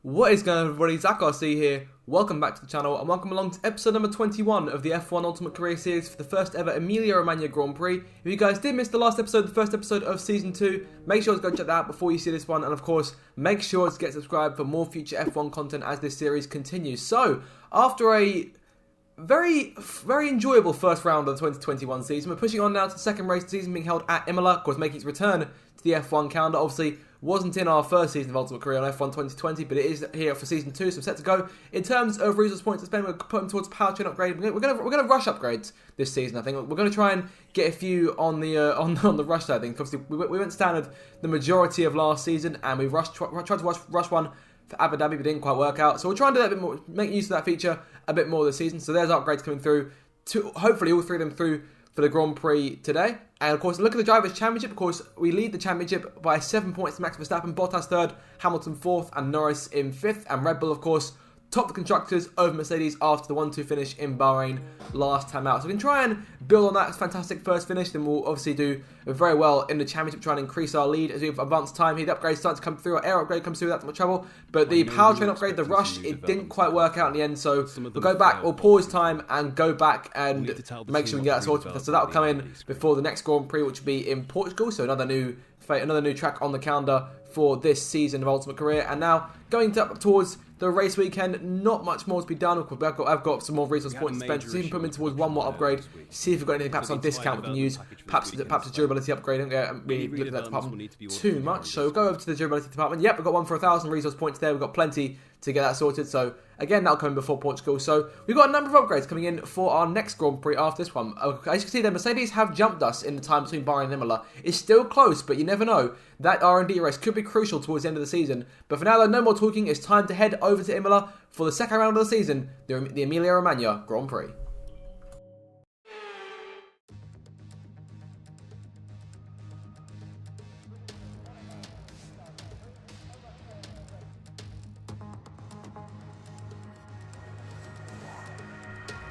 What is going on, everybody? Zach RC here. Welcome back to the channel and welcome along to episode number 21 of the F1 Ultimate Career Series for the first ever Emilia Romagna Grand Prix. If you guys did miss the last episode, the first episode of Season 2, make sure to go check that out before you see this one. And of course, make sure to get subscribed for more future F1 content as this series continues. So, after a very enjoyable first round of the 2021 season, we're pushing on now to the second race of the season being held at Imola, of course making its return to the F1 calendar. Obviously, wasn't in our first season of Ultimate Career on F1 2020, but it is here for Season 2, so we're set to go. In terms of resource points to spend, we're putting towards powertrain upgrade. We're going to rush upgrades this season, I think. We're going to try and get a few on the on the rush side, I think. Obviously, we went standard the majority of last season, and we tried to rush one for Abu Dhabi, but didn't quite work out. So we'll try and do that a bit more, make use of that feature a bit more this season. So there's upgrades coming through, hopefully all three of them through for the Grand Prix today. And of course, look at the Drivers' Championship. Of course, we lead the championship by 7 points to Max Verstappen, Bottas third, Hamilton fourth, and Norris in fifth. And Red Bull, of course, top the constructors over Mercedes after the 1-2 finish in Bahrain last time out. So we can try and build on that fantastic first finish. Then we'll obviously do very well in the championship, trying to increase our lead as we advance time here. The upgrades start to come through. Our air upgrade comes through without much trouble. But the powertrain upgrade, the rush, it didn't quite work out in the end. So we'll go back, we'll pause time and go back and make sure we can get that sorted. So that'll come in before the next Grand Prix, which will be in Portugal. So another new track on the calendar for this season of Ultimate Career. And now going towards the race weekend, not much more to be done. I've got some more resource points to spend. So even put them in towards one more upgrade. See if we've got anything perhaps on discount we can use. Perhaps a durability upgrade. I haven't really looked at that department too much. So we'll go over to the durability department. Yep, we've got one for 1,000 resource points there. We've got plenty to get that sorted. So again, that'll come in before Portugal. So we've got a number of upgrades coming in for our next Grand Prix after this one. As you can see, the Mercedes have jumped us in the time between Bahrain and Imola. It's still close, but you never know. That R&D race could be crucial towards the end of the season. But for now, though, no more talking. It's time to head over to Imola for the second round of the season, the Emilia Romagna Grand Prix.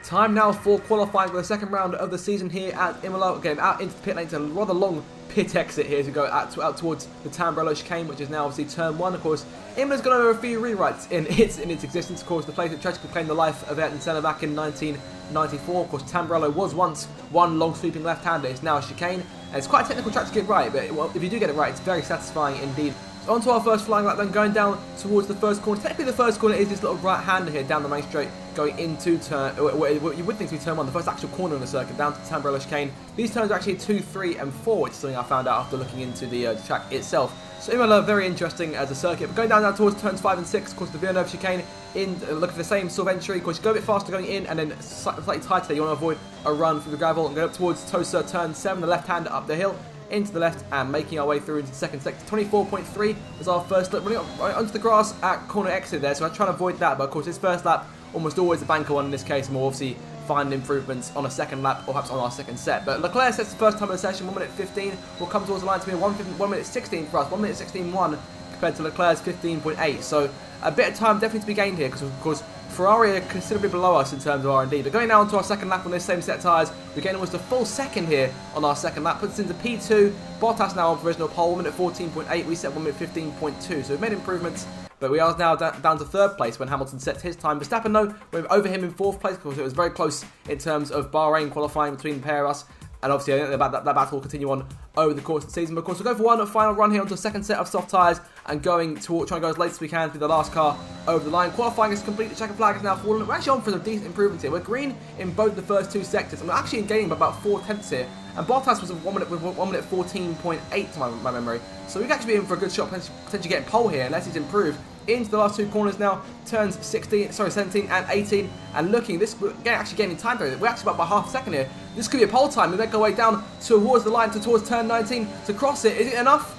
Time now for qualifying for the second round of the season here at Imola. Again, out into the pit lane. It's a rather long pit exit here to go out towards the Tamburello chicane, which is now obviously turn 1. Of course, Imola's got over a few rewrites in its existence. Of course, the place that tragically claimed the life of Ayrton Senna back in 1994. Of course, Tamburello was once one long sweeping left-hander. It's now a chicane, and it's quite a technical track to get right, but if you do get it right, it's very satisfying indeed. So on to our first flying lap, then going down towards the first corner. Technically, the first corner is this little right-hander here down the main straight, going into turn. What you would think to be turn 1, the first actual corner on the circuit, down to the Tamburello chicane. These turns are actually 2, 3, and 4, which is something I found out after looking into the track itself. So Imola, very interesting as a circuit. But going down now towards turns 5 and 6, of course, the Villeneuve chicane, looking for the same sort of entry. Of course, you go a bit faster going in, and then slightly tighter there. You want to avoid a run through the gravel, and go up towards Tosa turn 7, the left-hander up the hill, into the left and making our way through into the second sector. 24.3 was our first lap, running right onto the grass at corner exit there, so I try to avoid that. But of course, this first lap, almost always a banker one in this case, and we'll obviously find improvements on a second lap or perhaps on our second set. But Leclerc sets the first time of the session, 1 minute 15. We'll come towards the line to be 1 minute 16 for us, 1 minute 16.1 compared to Leclerc's 15.8. So a bit of time definitely to be gained here, because of course Ferrari are considerably below us in terms of R&D. But going now onto our second lap on this same set of tyres, we're getting almost a full second here on our second lap. Puts us into P2. Bottas now on provisional pole, 1 minute 14.8. We set 1 minute 15.2. So we've made improvements, but we are now down to third place when Hamilton sets his time. Verstappen, though, we're over him in fourth place, because it was very close in terms of Bahrain qualifying between the pair of us. And obviously, I think that battle will continue on over the course of the season. But of course, we'll go for one final run here onto a second set of soft tyres and trying to go as late as we can through the last car over the line. Qualifying is complete. The checkered flag is now fallen. We're actually on for some decent improvements here. We're green in both the first two sectors, and we're actually gaining by about 4 tenths here. And Bottas was 1 minute 14.8 to my memory. So we could actually be in for a good shot, potentially getting pole here, unless he's improved. Into the last two corners now, turns 17 and 18, and looking, we're actually gaining time there. We're actually about by half a second here. This could be a pole time. We make our way down towards the line, towards turn 19 to cross it. Is it enough?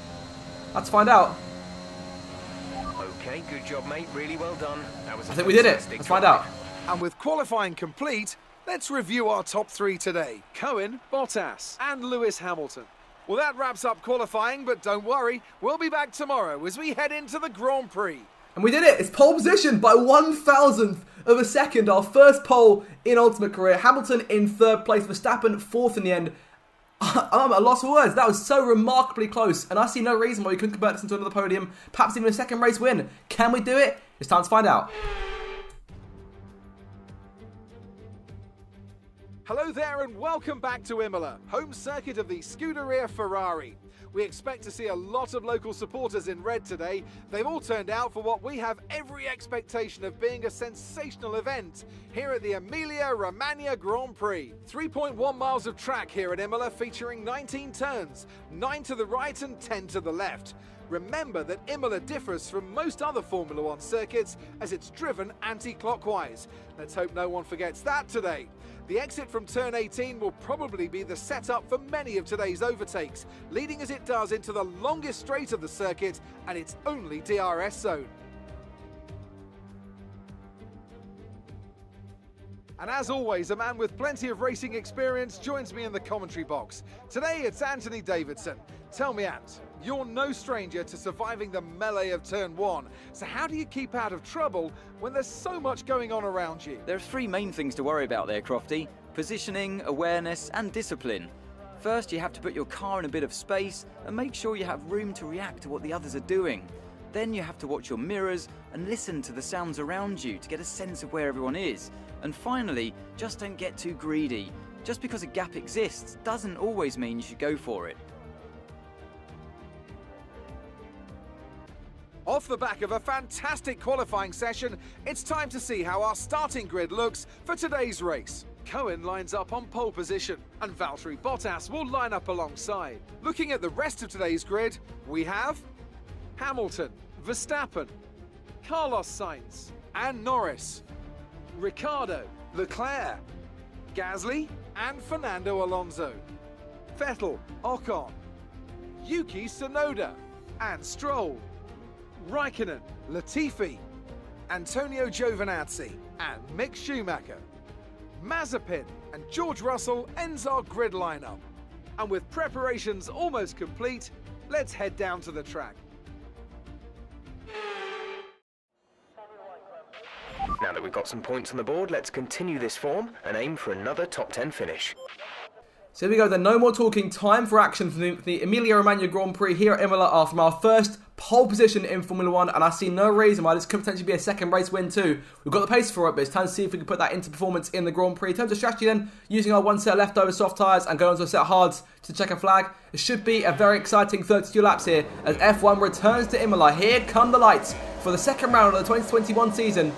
Let's find out. Okay, good job, mate. Really well done. I think we did it. Let's find out. And with qualifying complete, let's review our top 3 today. Cohen, Bottas, and Lewis Hamilton. Well, that wraps up qualifying, but don't worry, we'll be back tomorrow as we head into the Grand Prix. And we did it. It's pole position by 1,000th of a second. Our first pole in Ultimate Career. Hamilton in third place. Verstappen fourth in the end. I'm at a loss for words. That was so remarkably close. And I see no reason why we couldn't convert this into another podium. Perhaps even a second race win. Can we do it? It's time to find out. Hello there and welcome back to Imola, home circuit of the Scuderia Ferrari. We expect to see a lot of local supporters in red today. They've all turned out for what we have every expectation of being a sensational event here at the Emilia Romagna Grand Prix. 3.1 miles of track here at Imola, featuring 19 turns, 9 to the right and 10 to the left. Remember that Imola differs from most other Formula One circuits as it's driven anti-clockwise. Let's hope no one forgets that today. The exit from turn 18 will probably be the setup for many of today's overtakes, leading as it does into the longest straight of the circuit and its only DRS zone. And as always, a man with plenty of racing experience joins me in the commentary box. Today it's Anthony Davidson. Tell me, Ant, you're no stranger to surviving the melee of turn 1. So how do you keep out of trouble when there's so much going on around you? There are three main things to worry about there, Crofty: positioning, awareness and discipline. First, you have to put your car in a bit of space and make sure you have room to react to what the others are doing. Then you have to watch your mirrors and listen to the sounds around you to get a sense of where everyone is. And finally, just don't get too greedy. Just because a gap exists doesn't always mean you should go for it. Off the back of a fantastic qualifying session, it's time to see how our starting grid looks for today's race. Cohen lines up on pole position, and Valtteri Bottas will line up alongside. Looking at the rest of today's grid, we have Hamilton, Verstappen, Carlos Sainz, and Norris, Ricciardo, Leclerc, Gasly, and Fernando Alonso, Vettel, Ocon, Yuki Tsunoda, and Stroll, Raikkonen, Latifi, Antonio Giovinazzi, and Mick Schumacher. Mazepin and George Russell ends our grid lineup. And with preparations almost complete, let's head down to the track. Now that we've got some points on the board, let's continue this form and aim for another top 10 finish. So here we go then, no more talking, time for action for the Emilia Romagna Grand Prix here at Imola after our first pole position in Formula 1, and I see no reason why this could potentially be a second race win too. We've got the pace for it, but it's time to see if we can put that into performance in the Grand Prix. In terms of strategy then, using our one set of leftover soft tyres and going on to a set of hards to check a flag. It should be a very exciting 32 laps here as F1 returns to Imola. Here come the lights for the second round of the 2021 season.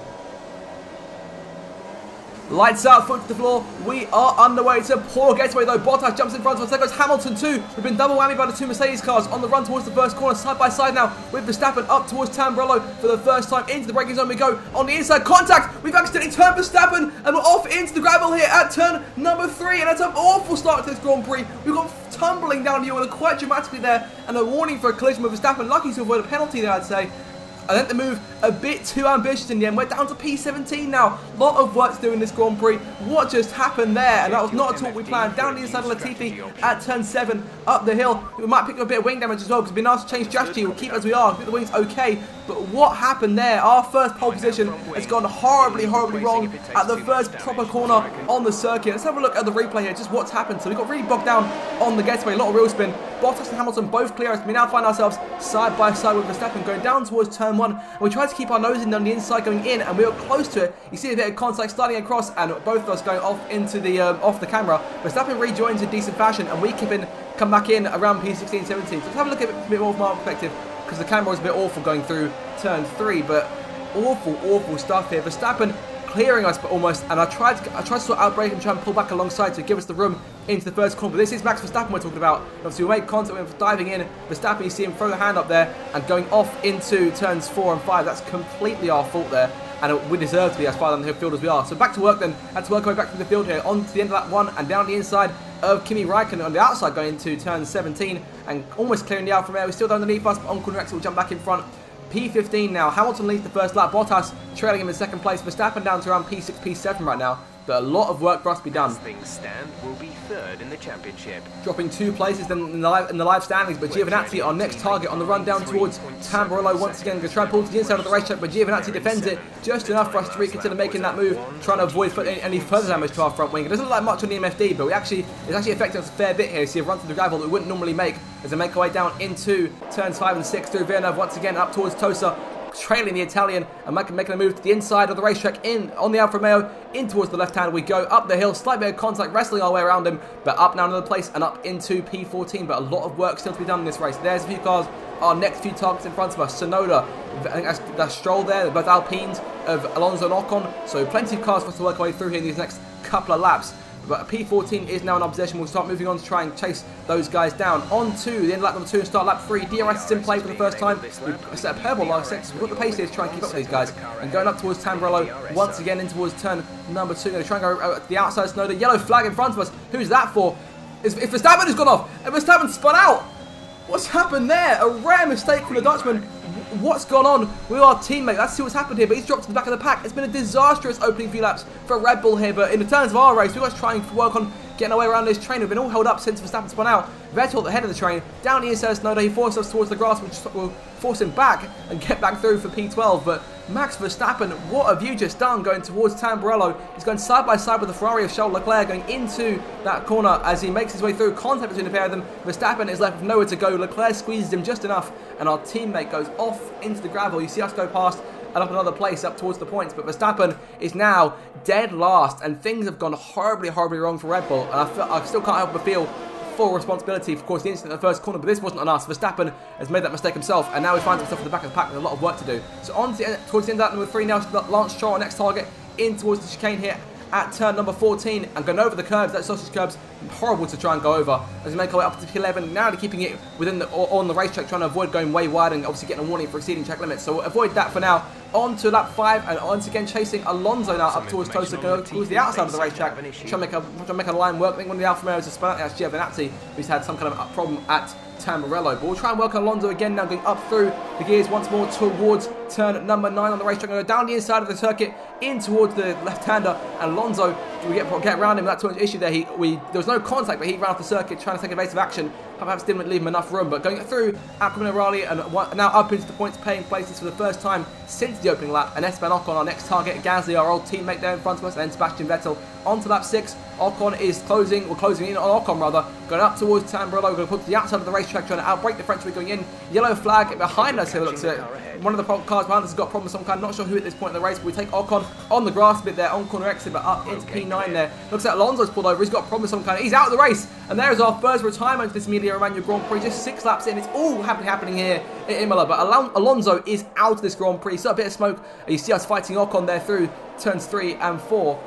Lights out, foot to the floor. We are underway. It's a poor getaway though. Bottas jumps in front of us. There goes Hamilton too. We've been double whammy by the two Mercedes cars on the run towards the first corner, side by side now with Verstappen up towards Tamburello for the first time. Into the braking zone we go. On the inside, contact. We've accidentally turned Verstappen and we're off into the gravel here at turn number 3. And that's an awful start to this Grand Prix. We've got tumbling down the Imola quite dramatically there, and a warning for a collision with Verstappen. Lucky to avoid a penalty there, I'd say. I think the move a bit too ambitious in the end. We're down to P17 now. Lot of work to do in this Grand Prix. What just happened there? And that was not at all what we planned. Down the inside of Latifi at turn 7, up the hill. We might pick up a bit of wing damage as well, because it'd be nice to change strategy. We'll keep it as we are. Keep the wings okay. But what happened there? Our first pole position has gone horribly, horribly wrong at the first proper corner on the circuit. Let's have a look at the replay here, just what's happened. So we got really bogged down on the getaway. A lot of wheel spin. Bottas and Hamilton both clear us. We now find ourselves side by side with Verstappen going down towards turn 1. And we tried to keep our nose in on the inside going in, and we were close to it. You see a bit of contact sliding across, and both of us going off into the off the camera. Verstappen rejoins in decent fashion, and we come back in around P16, 17. So let's have a look at it a bit more from our perspective, because the camera was a bit awful going through turn 3, but awful stuff here. Verstappen clearing us, but almost, and I tried to sort of outbrake and try and pull back alongside to give us the room into the first corner. But this is Max Verstappen we're talking about. Obviously we made contact with him diving in. Verstappen, you see him throw the hand up there and going off into turns 4 and 5. That's completely our fault there, and we deserve to be as far down the field as we are. So back to work then. Had to work our way back through the field here, on to the end of that one and down the inside of Kimi Raikkonen on the outside going into turn 17 and almost clearing the out from there. We're still underneath us, but on corner exit will jump back in front. P15 now. Hamilton leads the first lap. Bottas trailing him in second place. Verstappen down to around P6, P7 right now. But a lot of work for us to be done. As things stand, we'll be third in the championship. Dropping 2 places in the live standings, but Giovinazzi, our next target, on the run down towards Tamburello once again. Going to try and pull to the inside of the racetrack, but Giovinazzi defends it just enough for us to reconsider making that move, trying to avoid any further damage to our front wing. It doesn't look like much on the MFD, but it's actually affecting us a fair bit here. See a run through the gravel that we wouldn't normally make as they make our way down into turns 5 and 6 through Villeneuve once again up towards Tosa. trailing the Italian and making a move to the inside of the racetrack in on the Alfa Romeo, in towards the left hand we go, up the hill, slight bit of contact, wrestling our way around him, but up now another place and up into P14, but a lot of work still to be done in this race. There's a few cars, our next few targets in front of us. Sonoda, I think that Stroll there, they're both Alpines of Alonso and Ocon, so plenty of cars for us to work our way through here in these next couple of laps. But P14 is now in our possession. We'll start moving on to try and chase those guys down. On to the end of lap number 2 and start lap 3. DRS is in play for the first time. We've set a purple last sector. We've got the pace here to try and keep up with these guys. And going up towards Tamburello once again in towards turn number 2. Going to try and go to the outside Sonoda. Yellow flag in front of us. Who's that for? If Verstappen has gone off. If Verstappen spun out. What's happened there? A rare mistake from the Dutchman. What's gone on with our teammate? Let's see what's happened here, but he's dropped to the back of the pack. It's been a disastrous opening few laps for Red Bull here, but in the terms of our race, we've got to try and work on getting our way around this train. We've been all held up since Verstappen spun out. Vettel at the head of the train, down the inside Sonoda, he forced us towards the grass, which will force him back and get back through for P12, but Max Verstappen, what have you just done going towards Tamburello? He's going side by side with the Ferrari of Charles Leclerc going into that corner as he makes his way through, contact between the pair of them. Verstappen is left with nowhere to go. Leclerc squeezes him just enough and our teammate goes off into the gravel. You see us go past and up another place up towards the points, but Verstappen is now dead last and things have gone horribly wrong for Red Bull, and I still can't help but feel full responsibility for, of course, the incident in the first corner, but this wasn't on us. Verstappen has made that mistake himself, and now he finds himself at the back of the pack with a lot of work to do. So on to towards the end of that, number 3 now, Lance Stroll, our next target, in towards the chicane here at turn number 14, and going over the curbs, that sausage curbs, horrible to try and go over, as we make our way up to P11, now keeping it within on the racetrack, trying to avoid going way wide and obviously getting a warning for exceeding track limits, so we'll avoid that for now. On to lap 5, and once again chasing Alonso now up towards Tosa, towards the outside of the racetrack, trying to make a line work. I think one of the Alfa Romeos has spun out, that's Giovinazzi, who's had some kind of problem at Tamburello. But we'll try and work on Alonso again now, going up through the gears once more towards turn number 9 on the racetrack. Going to go down the inside of the circuit in towards the left-hander, and Alonso, we get around him. That's one issue there. There was no contact, but he ran off the circuit trying to take evasive action. Perhaps didn't leave him enough room, but going through Aquaminarali and now up into the points paying places for the first time since the opening lap, and Esteban Ocon, our next target, Gasly, our old teammate there in front of us, and then Sebastian Vettel. On to lap 6, Ocon is closing in on Ocon rather, going up towards Tamburello, going to put to the outside of the racetrack, trying to outbrake the Frenchman going in. Yellow flag behind us here, looks at one of the cars behind us has got a problem of some kind, not sure who at this point in the race, but we take Ocon on the grass a bit there, on corner exit, but up into P9 there. Looks like Alonso's pulled over, he's got a problem of some kind, he's out of the race, and there is our first retirement of this Emilia Romagna Grand Prix, just 6 laps in. It's all happening here at Imola, but Alonso is out of this Grand Prix. So a bit of smoke, and you see us fighting Ocon there through turns 3 and 4,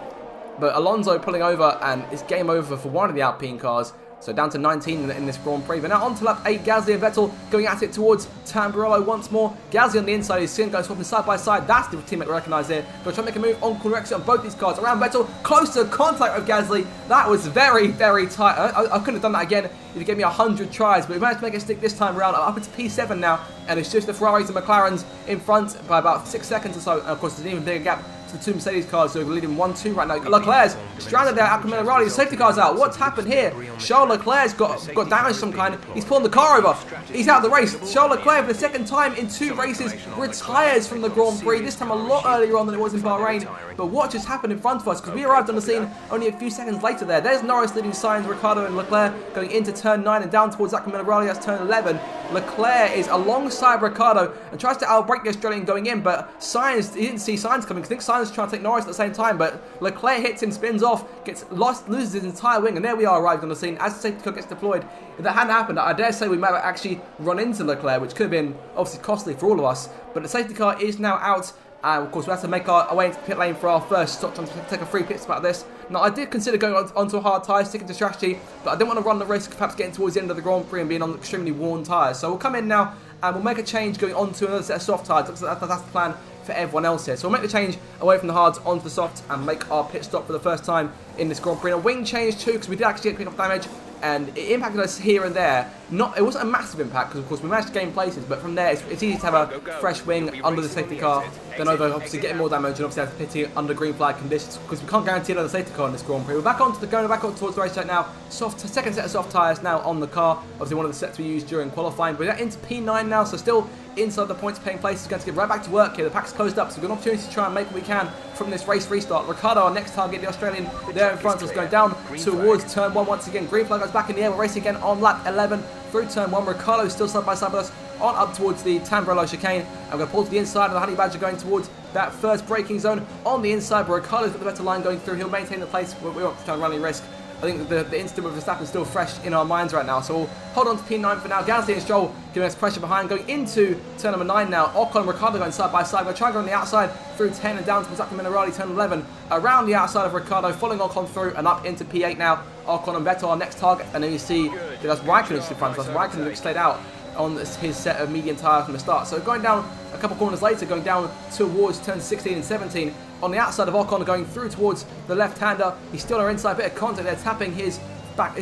but Alonso pulling over, and it's game over for one of the Alpine cars. So down to 19 in this Grand Prix. But now on to lap 8, Gasly and Vettel going at it towards Tamburello once more. Gasly on the inside, he's going swapping side by side. That's the teammate we recognise there. Going to try and make a move on corner exit on both these cars. Around Vettel, close to contact with Gasly. That was very tight. I couldn't have done that again if you gave me 100 tries. But we managed to make it stick this time around. Up into P7 now. And it's just the Ferraris and McLarens in front by about 6 seconds or so. And of course, there's an even bigger gap to the 2 Mercedes cars, so we're leading 1-2 right now. Leclerc's stranded there, Aquaminarali, the safety car's out. What's happened here? Charles Leclerc's got damage of some kind. He's pulling the car over. He's out of the race. Charles Leclerc, for the second time in 2 races, retires from the Grand Prix. This time a lot earlier on than it was in Bahrain. But what just happened in front of us? Because we arrived on the scene only a few seconds later there. There's Norris leading Sainz, Ricciardo and Leclerc going into turn 9 and down towards Aquaminarali. That's turn 11. Leclerc is alongside Ricciardo and tries to outbrake the Australian going in, but Sainz, he didn't see Sainz coming. I think Sainz is trying to take Norris at the same time, but Leclerc hits him, spins off, loses his entire wing, and there we are arrived on the scene as the safety car gets deployed. If that hadn't happened, I dare say we might have actually run into Leclerc, which could have been obviously costly for all of us. But the safety car is now out. And of course, we have to make our way into the pit lane for our first stop, trying to take a free pit stop out this. Now, I did consider going onto a hard tyre, sticking to strategy, but I didn't want to run the risk of perhaps getting towards the end of the Grand Prix and being on extremely worn tyres. So we'll come in now and we'll make a change going on to another set of soft tyres. Looks like that's the plan for everyone else here. So we'll make the change away from the hards onto the soft and make our pit stop for the first time in this Grand Prix. And a wing change too, because we did actually get pick up damage, and it impacted us here and there. It wasn't a massive impact because of course we managed to gain places, but from there it's easy to have a fresh wing under the safety car than over obviously getting more damage and obviously have to pit under green flag conditions, because we can't guarantee another safety car in this Grand Prix. We're going back on towards the racetrack now. Second set of soft tyres now on the car. Obviously one of the sets we used during qualifying. We're into P9 now, so still inside the points paying places. Going to get right back to work here. The pack's closed up, so we've got an opportunity to try and make what we can from this race restart. Ricciardo, our next target, the Australian, there in front of us, going down towards turn 1 once again. Green flag goes back in the air. We're racing again on lap 11 through turn 1. Ricciardo still side by side with us on up towards the Tamburello chicane. I'm going to pull to the inside of the Honey Badger going towards that first braking zone on the inside, but Ricciardo's got the better line going through. He'll maintain the place. We won't try and run any risk. I think the incident with Verstappen is still fresh in our minds right now, so we'll hold on to P9 for now. Gasly and Stroll giving us pressure behind, going into turn number 9 now. Ocon and Ricciardo going side by side. We're trying to go on the outside through 10 and down to Verstappen Minerali, turn 11. Around the outside of Ricciardo, following Ocon through and up into P8 now. Ocon and Vettel, our next target, and then you see that's Raikkonen in front of us. Raikkonen looks stayed out on his set of medium tyres from the start. So going down a couple corners later, going down towards turns 16 and 17. On the outside of Ocon, going through towards the left-hander. He's still on our inside, bit of contact there, tapping his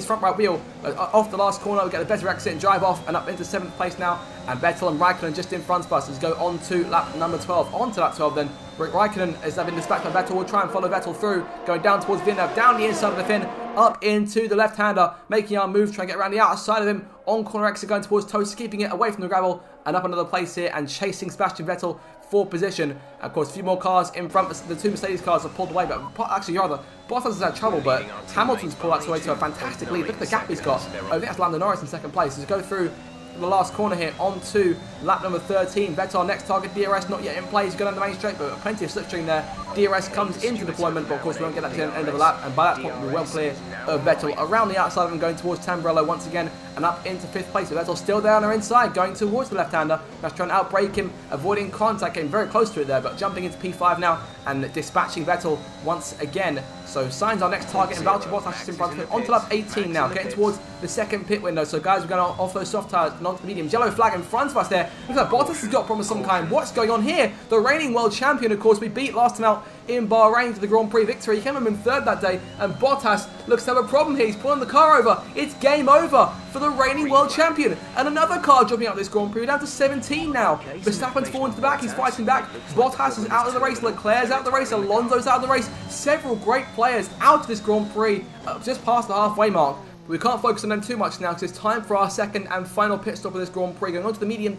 front right wheel off the last corner. We get a better exit and drive off and up into 7th place now. And Vettel and Raikkonen just in front of us as go on to lap number 12. On to lap 12 then. Raikkonen has been dispatched by Vettel. We'll try and follow Vettel through, going down towards Villeneuve, down the inside of the fin, up into the left-hander, making our move, trying to get around the outside of him. On corner exit going towards Toast, keeping it away from the gravel and up another place here and chasing Sebastian Vettel for position. Of course, a few more cars in front. The 2 Mercedes cars have pulled away, but actually, Bottas has had trouble, but Hamilton's pulled that away to a fantastic lead. Look at the gap he's got. I think that's Lando Norris in 2nd place. As we go through the last corner here onto lap number 13. Vettel, next target, DRS not yet in place. He's going down the main straight, but plenty of slipstream there. DRS comes into deployment, but of course we won't get that to the end of the lap, and by that point we're well clear of Vettel. Around the outside of him, going towards Tamburello once again, and up into 5th place. Vettel still there on our inside, going towards the left-hander. That's trying to outbrake him, avoiding contact, getting very close to it there, but jumping into P5 now and dispatching Vettel once again. So Sainz our next target, and Valtteri Bottas is in front of him. On to lap 18 now, getting towards the 2nd pit window. So guys, we're going to off those soft tyres and onto the mediums. Yellow flag in front of us there. Looks like Bottas has got a problem of some kind. What's going on here? The reigning world champion, of course, we beat last time out in Bahrain for the Grand Prix victory. He came home in 3rd that day, and Bottas looks to have a problem here. He's pulling the car over. It's game over for the reigning world champion. And another car dropping out this Grand Prix. We're down to 17 now. Verstappen's fallen to the back. He's fighting back. Bottas is out of the race. Leclerc's out of the race. Alonso's out of the race. Several great players out of this Grand Prix, just past the halfway mark. We can't focus on them too much now because it's time for our 2nd and final pit stop of this Grand Prix. Going on to the medium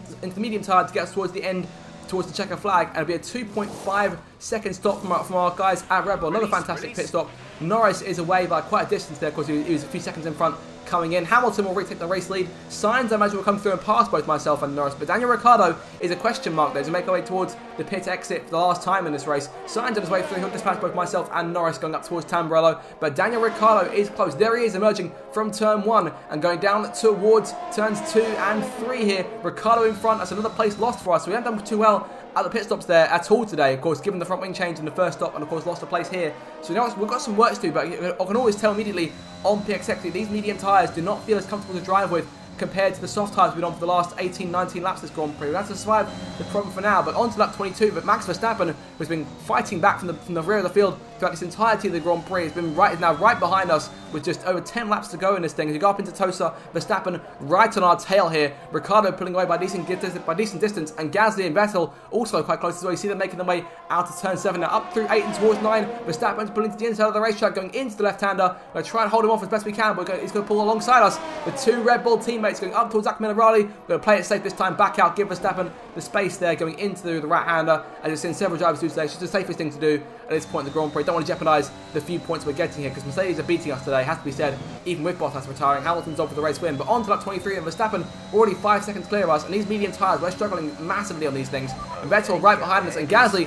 tyre to get us towards the end, towards the checker flag, and it'll be a 2.5 second stop from our guys at Red Bull. Another fantastic pit stop. Norris is away by quite a distance there because he was a few seconds in front coming in. Hamilton will retake the race lead. Sainz, I imagine, will come through and pass both myself and Norris, but Daniel Ricciardo is a question mark there to make our way towards the pit exit for the last time in this race. Sainz on his way through, he'll dispatch both myself and Norris going up towards Tamburello, but Daniel Ricciardo is close. There he is, emerging from turn 1 and going down towards turns 2 and 3 here. Ricciardo in front. That's another place lost for us, so we haven't done too well at the pit stops there at all today, of course, given the front wing change in the first stop, and of course lost a place here. So now we've got some work to do, but I can always tell immediately on PXX these medium tyres do not feel as comfortable to drive with compared to the soft tyres we've been on for the last 18-19 laps this Grand Prix. We have to survive the problem for now, but on to lap 22. But Max Verstappen, who's been fighting back from the rear of the field throughout this entirety of the Grand Prix, is now right behind us with just over 10 laps to go in this thing. As we go up into Tosa, Verstappen right on our tail here. Ricciardo pulling away by decent distance, and Gasly and Vettel also quite close as well. You see them making their way out to turn 7 now, up through 8 and towards 9. Verstappen's pulling to the inside of the racetrack, going into the left-hander. We're going to try and hold him off as best we can, but he's going to pull alongside us. The 2 Red Bull teammates going up towards Minerali. We're going to play it safe this time, back out, give Verstappen the space there going into the right-hander, as you've seen several drivers do today. It's just the safest thing to do at this point in the Grand Prix. Don't want to jeopardise the few points we're getting here, because Mercedes are beating us today, has to be said, even with Bottas retiring. Hamilton's on for the race win, but on to lap 23, and Verstappen already 5 seconds clear of us, and these medium tyres, we're struggling massively on these things. And Vettel right behind us, and Gasly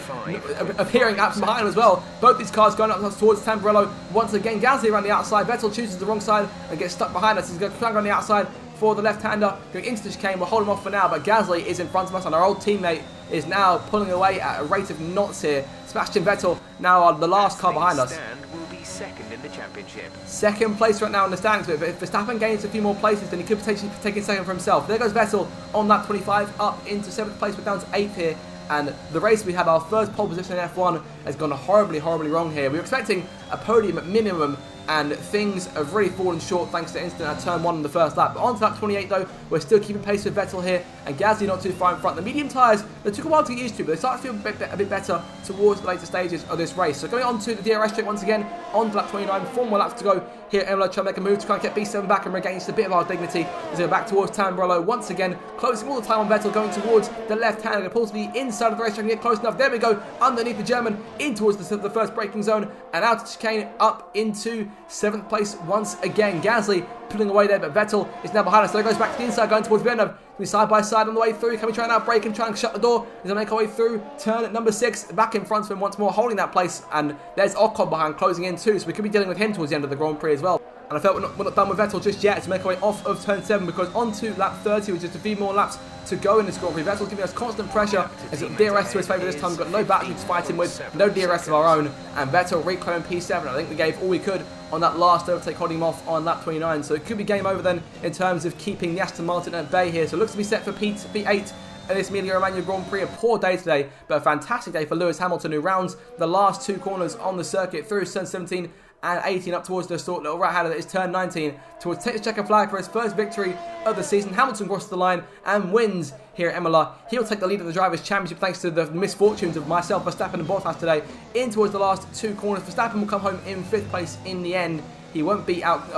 appearing up from behind him as well. Both these cars going up towards Tamburello. Once again, Gasly around the outside. Vettel chooses the wrong side and gets stuck behind us. He's going to try and go on the outside for the left-hander, going into the chicane. We'll hold him off for now, but Gasly is in front of us, and our old teammate is now pulling away at a rate of knots here. Sebastian Vettel now the last car behind us. Will be 2nd in the championship. 2nd place right now in the standings, but if Verstappen gains a few more places, then he could potentially be taking 2nd for himself. There goes Vettel on lap 25, up into 7th place. We're down to 8th here. And the race we had, our first pole position in F1, has gone horribly wrong here. We were expecting a podium at minimum, and things have really fallen short thanks to incident at turn 1 in the first lap. But on to lap 28 though, we're still keeping pace with Vettel here, and Gasly not too far in front. The medium tyres, they took a while to get used to, but they start to feel a bit better towards the later stages of this race. So going on to the DRS straight once again, on to lap 29, 4 more laps to go here at Imola, trying to make a move to try and get B7 back and regain just a bit of our dignity as we go back towards Tamburello once again, closing all the time on Vettel, going towards the left hand, going to pull to the inside of the racetrack and get close enough. There we go, underneath the German, in towards the first braking zone, and out to chicane up into 7th place once again. Gasly pulling away there, but Vettel is now behind us. So he goes back to the inside, going towards Villeneuve. We side by side on the way through. Can we try and outbrake and try and shut the door? He's going to make our way through. Turn at number 6, back in front of him once more, holding that place. And there's Ocon behind, closing in too. So we could be dealing with him towards the end of the Grand Prix as well. And I felt we're not done with Vettel just yet to make our way off of turn 7, because on to lap 30 with just a few more laps to go in this Grand Prix. Vettel's giving us constant pressure. There's a DRS to his favour this time. We've got no battery to fight him with, no DRS of our own. And Vettel reclaiming P7. I think we gave all we could on that last overtake, holding him off on lap 29. So it could be game over then in terms of keeping the Aston Martin at bay here. So it looks to be set for P8 in this Emilia Romagna Grand Prix. A poor day today, but a fantastic day for Lewis Hamilton, who rounds the last 2 corners on the circuit through turn 17 and 18 up towards the short little right-hander that is turn 19 towards take the checker flag for his first victory of the season. Hamilton crosses the line and wins here at Imola. He'll take the lead of the Drivers' Championship thanks to the misfortunes of myself, Verstappen and Bottas today in towards the last 2 corners. Verstappen will come home in 5th place in the end. He won't beat out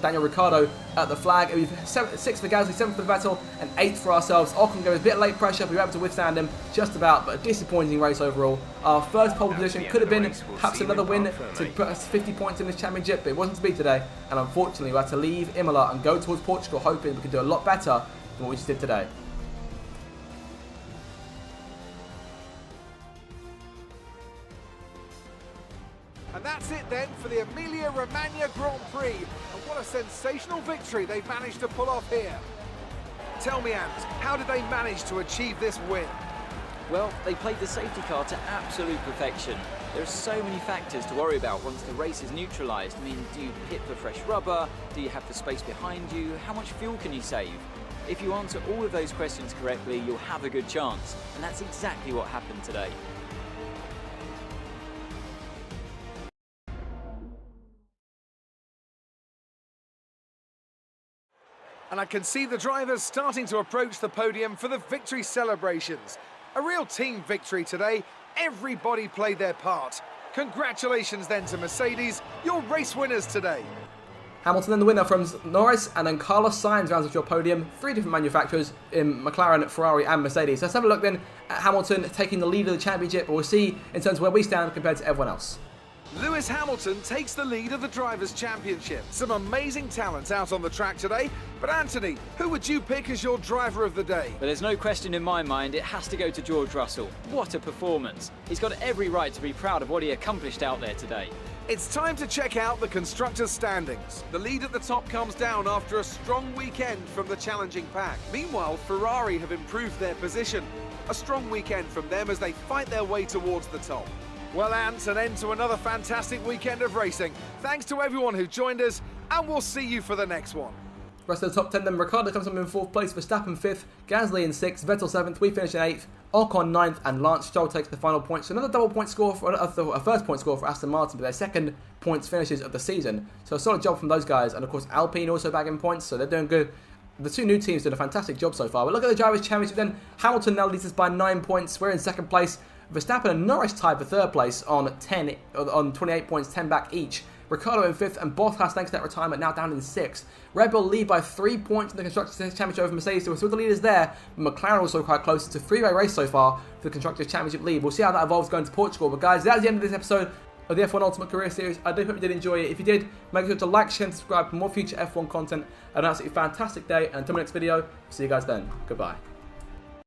Daniel Ricciardo at the flag. It was 6 for Gasly, 7 for Vettel, and 8 for ourselves. Ocon gave us a bit of late pressure, but we were able to withstand him just about, but a disappointing race overall. Our first pole position could have been perhaps another win to put us 50 points in this championship, but it wasn't to be today. And unfortunately, we had to leave Imola and go towards Portugal, hoping we could do a lot better than what we just did today. And that's it then for the Emilia Romagna Grand Prix. And what a sensational victory they've managed to pull off here. Tell me, Ant, how did they manage to achieve this win? Well, they played the safety car to absolute perfection. There are so many factors to worry about once the race is neutralised. I mean, do you pit for fresh rubber? Do you have the space behind you? How much fuel can you save? If you answer all of those questions correctly, you'll have a good chance. And that's exactly what happened today. And I can see the drivers starting to approach the podium for the victory celebrations. A real team victory today. Everybody played their part. Congratulations then to Mercedes, your race winners today. Hamilton then the winner from Norris, and then Carlos Sainz rounds off your podium. 3 different manufacturers in McLaren, Ferrari and Mercedes. Let's have a look then at Hamilton taking the lead of the championship. We'll see in terms of where we stand compared to everyone else. Lewis Hamilton takes the lead of the Drivers' Championship. Some amazing talents out on the track today. But Anthony, who would you pick as your driver of the day? But there's no question in my mind, it has to go to George Russell. What a performance. He's got every right to be proud of what he accomplished out there today. It's time to check out the constructors' standings. The lead at the top comes down after a strong weekend from the challenging pack. Meanwhile, Ferrari have improved their position. A strong weekend from them as they fight their way towards the top. Well, Ant, an end to another fantastic weekend of racing. Thanks to everyone who joined us, and we'll see you for the next one. Rest of the top 10 then, Ricciardo comes up in 4th place, Verstappen 5th, Gasly in 6th, Vettel 7th, we finish in 8th, Ocon 9th, and Lance Stroll takes the final point. So another double point score, for a first point score for Aston Martin, but their second points finishes of the season. So a solid job from those guys, and of course Alpine also bagging points, so they're doing good. The 2 new teams did a fantastic job so far. But look at the Drivers' Championship then. Hamilton now leads us by 9 points. We're in 2nd place. Verstappen and Norris tied for 3rd place on 28 points, 10 back each. Ricciardo in 5th, and Bottas, thanks to that retirement, now down in 6th. Red Bull lead by 3 points in the Constructors' Championship over Mercedes, so we're still the leaders there. But McLaren also quite close. It's a 3-way race so far for the Constructors' Championship lead. We'll see how that evolves going to Portugal. But guys, that's the end of this episode of the F1 Ultimate Career Series. I do hope you did enjoy it. If you did, make sure to like, share and subscribe for more future F1 content. Have an absolutely fantastic day, and until my next video, see you guys then. Goodbye.